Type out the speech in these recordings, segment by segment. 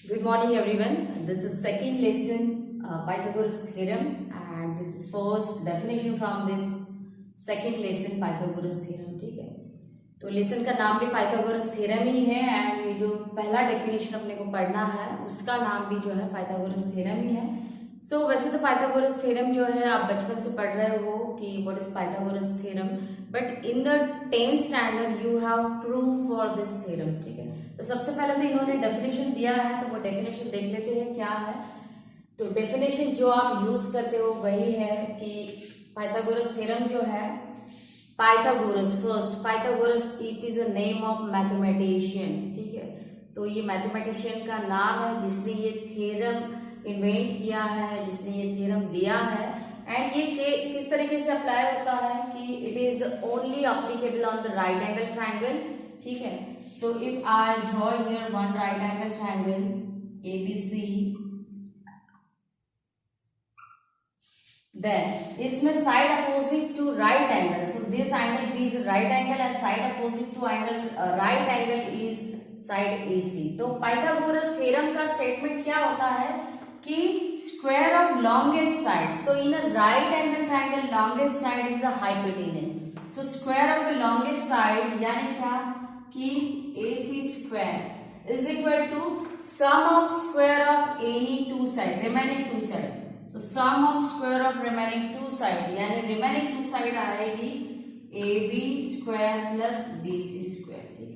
Good morning everyone. This is second lesson Pythagoras theorem and this is first definition from this second lesson Pythagoras theorem. ठीक है, तो lesson का नाम भी Pythagoras theorem ही है and ये जो पहला डेफिनेशन अपने को पढ़ना है उसका नाम भी जो है पाइथागोरस थ्योरम ही है. सो वैसे तो पाइथागोरस थ्योरम जो है आप बचपन से पढ़ रहे हो कि what is Pythagoras theorem, but in the 10th standard you have proof for this theorem. ठीक है, तो सबसे पहले तो इन्होंने डेफिनेशन दिया है तो वो डेफिनेशन देख लेते हैं क्या है. तो डेफिनेशन जो आप यूज करते हो वही है कि पाइथागोरस थ्योरम जो है Pythagoras first Pythagoras it is a name of mathematician. ठीक है, तो ये मैथमेटिशियन का नाम है जिसने ये थ्योरम इन्वेंट किया है, जिसने ये थ्योरम दिया है. एंड ये किस तरीके से अप्लाई होता है कि it is only applicable on the right angle triangle. ठीक है, so if I draw here one right angle triangle ABC, then इसमें side opposite to right angle, so this angle B is right angle and side opposite to angle right angle is side AC. तो Pythagoras theorem का statement क्या होता है कि square of longest side, so in a right angle triangle longest side is a hypotenuse. So square of the longest side यानी क्या कि AC square is equal to sum of square of any two side remaining two side. तो sum of square of remaining two side यानी remaining two side आएगी AB square plus BC square. ठीक है,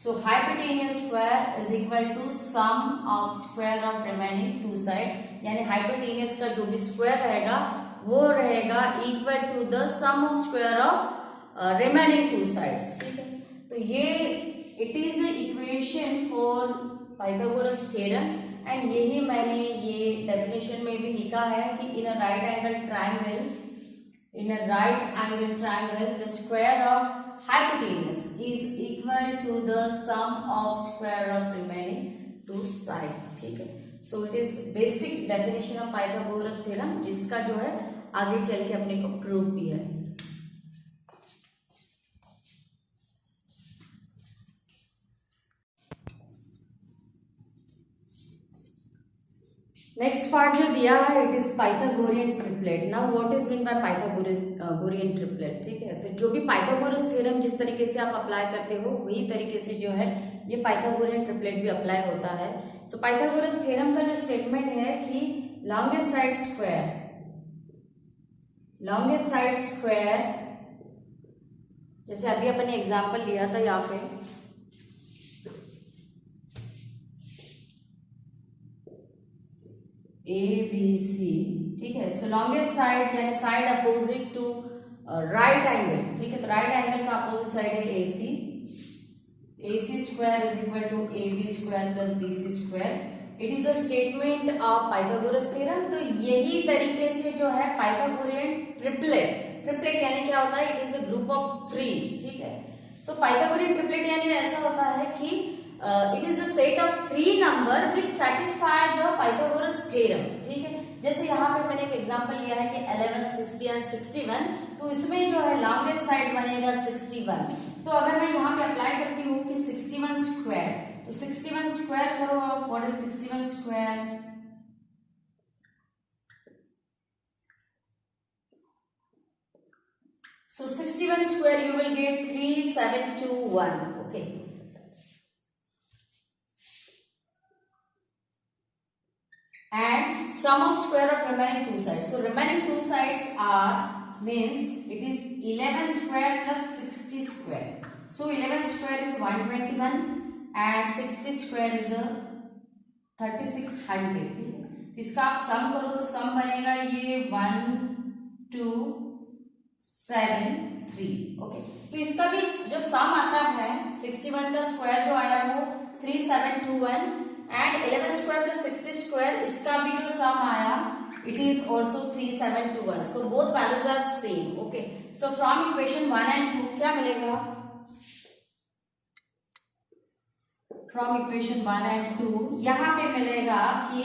so hypotenuse square is equal to sum of square of remaining two side यानी hypotenuse का जो भी square रहेगा वो रहेगा equal to the sum of square of remaining two sides. ठीक है, तो ये it is equation for Pythagoras theorem and यही मैंने ये डेफिनेशन में भी लिखा है कि in a right angle triangle the square of hypotenuse is equal to the sum of square of remaining two side. ठीक है, so it is basic definition of Pythagoras theorem जिसका जो है आगे चल के अपने को प्रूफ भी है. नेक्स्ट पार्ट जो दिया है it is Pythagorean triplet. Now what is mean by Pythagorean triplet. ठीक है, तो जो भी पाइथागोरस थ्योरम जिस तरीके से आप अप्लाई करते हो वही तरीके से जो है ये पाइथागोरियन ट्रिपलेट भी अप्लाई होता है. सो पाइथागोरस थ्योरम का जो स्टेटमेंट है कि लॉन्गेस्ट साइड स्क्वायर जैसे अभी अपन ने एग्जांपल लिया था यहाँ पे ABC. ठीक है, सो लॉन्गेस्ट साइड यानी side opposite to right angle. ठीक है, तो राइट एंगल का अपोजिट साइड है AC square is equal to AB square plus BC square. It is the statement of Pythagoras theorem. तो यही तरीके से जो है पाइथागोरियन ट्रिपलेट यानी क्या होता है, it is the group of three. ठीक है, तो पाइथागोरियन ट्रिपलेट यानी ऐसा होता है कि it is the set of three number which satisfy the Pythagoras theorem. ठीक है, जैसे यहाँ पे मैंने एक एग्जांपल लिया है कि 11, 60 एंड 61, तो इसमें जो है लॉन्गेस्ट साइड बनेगा 61. तो अगर मैं यहाँ पे अप्लाई करती हूँ कि 61 स्क्वायर, तो 61 स्क्वायर करो आप, what is 61 square. So 61 square you will get 3721. Okay. And sum of square of remaining two sides. So remaining two sides are means it is 11 square plus 60 square. So 11 square is 121 and 60 square is a 3600. तो इसका आप सम करो तो सम बनेगा ये 1273. Okay, तो इसका भी जो सम आता है 61 का स्क्वायर जो आया वो 3721 एंड 11 स्क्वायर प्लस 60 स्क्वायर इसका भी जो सम आया it is also 3721. So both values are same. Okay, so from equation 1 and 2 क्या मिलेगा, फ्रॉम इक्वेशन 1 एंड 2 यहाँ पे मिलेगा कि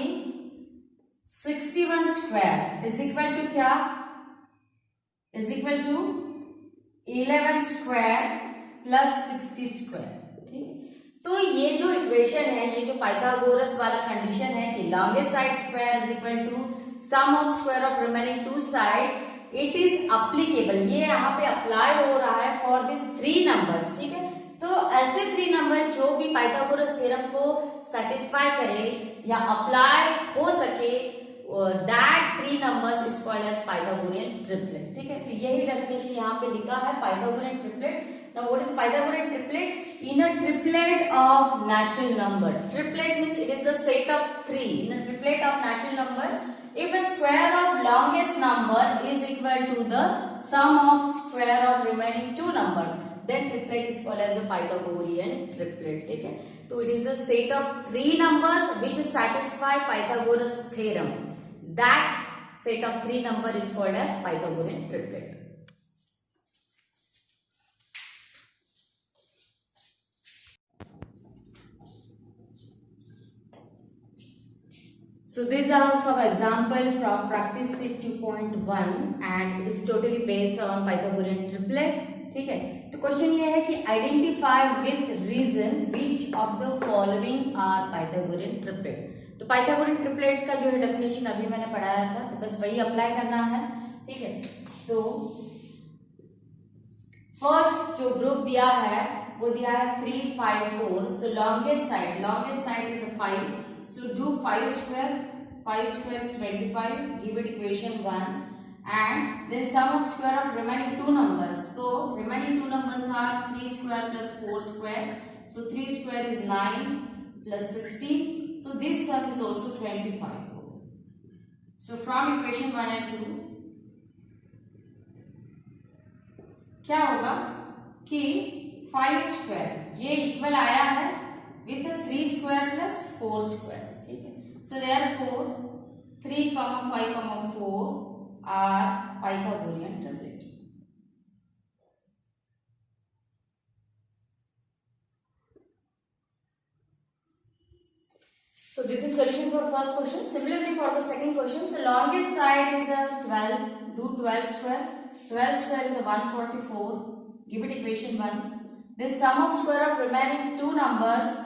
61 स्क्वायर इज इक्वल टू क्या, is equal to 11 square plus 60 square. ठीक है, तो ये जो इक्वेशन है, ये जो पाइथागोरस वाला कंडीशन है कि longest side square is equal to sum of square of remaining two side, it is applicable, ये यहाँ पे अप्लाई हो रहा है फॉर दिस थ्री नंबर्स, ठीक है। तो ऐसे थ्री नंबर जो भी पाइथागोरस थ्योरम को सेटिस्फाई करे या अप्लाई हो सके, that three numbers is called as Pythagorean triplet, ठीक है। तो यही डेफिनेशन यहाँ पे लिखा है Pythagorean triplet. Now what is Pythagorean triplet? In a triplet of natural number, triplet means it is the set of three. In a triplet of natural number, if a square of longest number is equal to the sum of square of remaining two number, then triplet is called as the Pythagorean triplet, ठीक है। तो it is the set of three numbers which satisfy Pythagoras theorem. That set of three number is called as Pythagorean triplet. So these are some example from practice sheet 2.1 and it is totally based on Pythagorean triplet, ठीक है। तो question ये है कि identify with reason which of the following are Pythagorean triplet. तो Pythagorean triplet का जो है डेफिनेशन अभी मैंने पढ़ाया था, तो बस वही अप्लाई करना है, ठीक है। तो फर्स्ट जो ग्रुप दिया है वो दिया है 3, 5, 4। So longest side is 5। So do 5 square. 5 square is 25. Give it equation 1. And then sum of square of remaining two numbers. So remaining two numbers are 3 square plus 4 square. So 3 square is 9 plus 16. So this sum is also 25. So from equation 1 and 2, क्या होगा कि 5 square ये equal आया है with 3 square plus 4 square, ठीक है। So therefore 3, 5, 4 are Pythagorean triplet. So this is solution for first question. Similarly for the second question, so longest side is 12. Do 12 square. 12 square is 144. Give it equation 1. Then sum of square of remaining two numbers.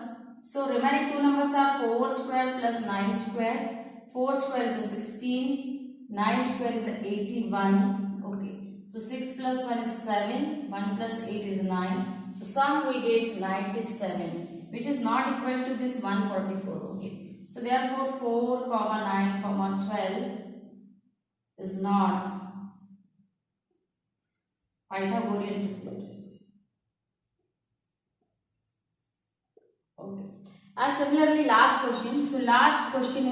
So remaining two numbers are 4 square plus 9 square. 4 square is 16. 9 square is 81. Okay. So 6 plus 1 is 7. 1 plus 8 is 9. So sum we get 97, which is not equal to this 144. Okay. So therefore 4, 9, 12 is not Pythagorean triplet. Okay. And similarly last question. So last question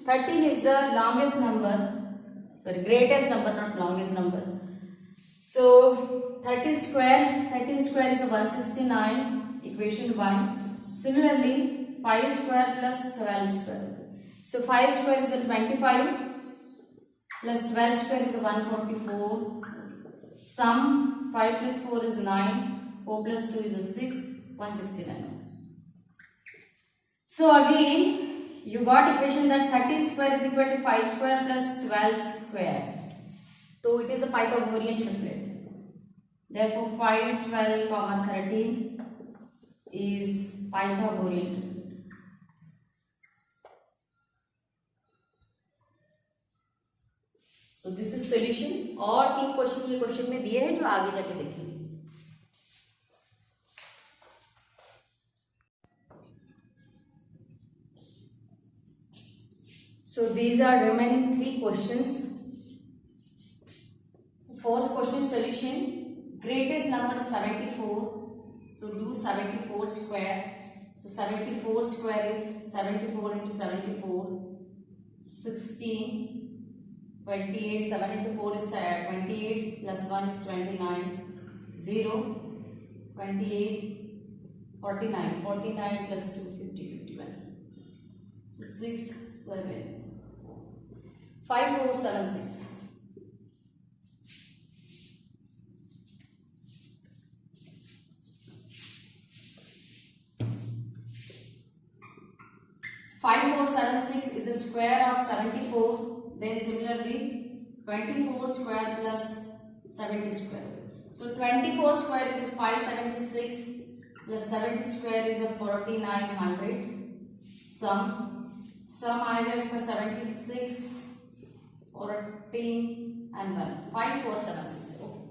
13 is the longest number, sorry, greatest number, not longest number. So 13 square is 169, equation 1. Similarly 5 square plus 12 square. So 5 square is 25 plus 12 square is 144. Sum 5 plus 4 is 9. 4 plus 2 is 6. 169. So again you got equation that 13 square is equal to 5 square plus 12 square. So it is a Pythagorean triplet. Therefore 5, 12, 13 is Pythagorean triplet. So this is solution. और 3 question ये question में दिए हैं जो आगे जाके देखेंगे। So these are remaining 3 questions. So first question solution, greatest number is 74. So do 74 square. So 74 square is 74 into 74, 16, 28, 7 into 4 is 28 plus 1 is 29, 0, 28, 49, 49 plus 2, 50, 51. So 6, 7. 5, 4, 7, 6. So 5, 4, 7, 6 is the square of 74. Then similarly 24 square plus 70 square. So 24 square is 576. plus 70 square is a 4900. Sum आएगा इसमें 76, 14 and 1, 5476. Okay.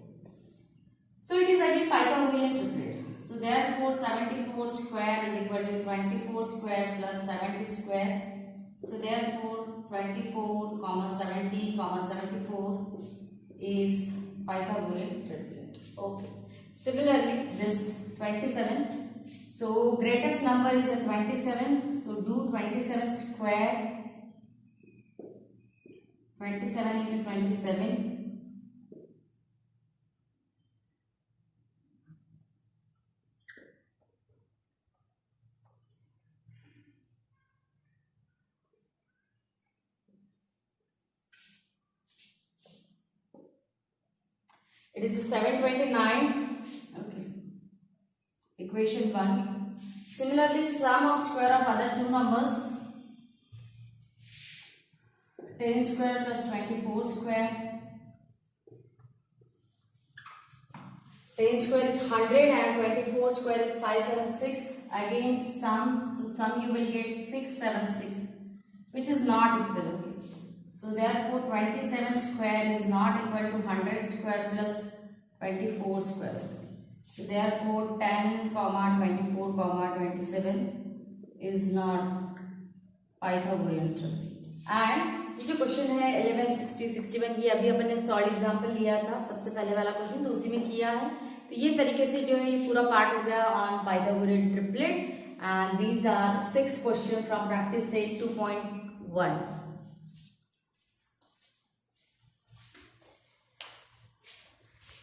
So it is again Pythagorean triplet. So therefore 74 square is equal to 24 square plus 70 square. So therefore 24, 70, 74 is Pythagorean triplet. Okay. Similarly, this 27. So greatest number is a 27. So do 27 square. 27 into 27. It is 729. Okay. Equation 1. Similarly, sum of square of other two numbers. 10 square plus 24 square. 10 square is 100 and 24 square is 576. Again sum. So sum you will get 676, which is not equal. Okay. So therefore 27 square is not equal to 100 square plus 24 square. So therefore 10, 24, 27 is not Pythagorean triplet. And ये जो question है 11, 60, 61 ये अभी अपन ने solve example लिया था सबसे पहले वाला क्वेश्चन, तो उसी में किया है। तो ये तरीके से जो है ये पूरा पार्ट हो गया on Pythagorean triplet and these are 6 question from practice set 2.1।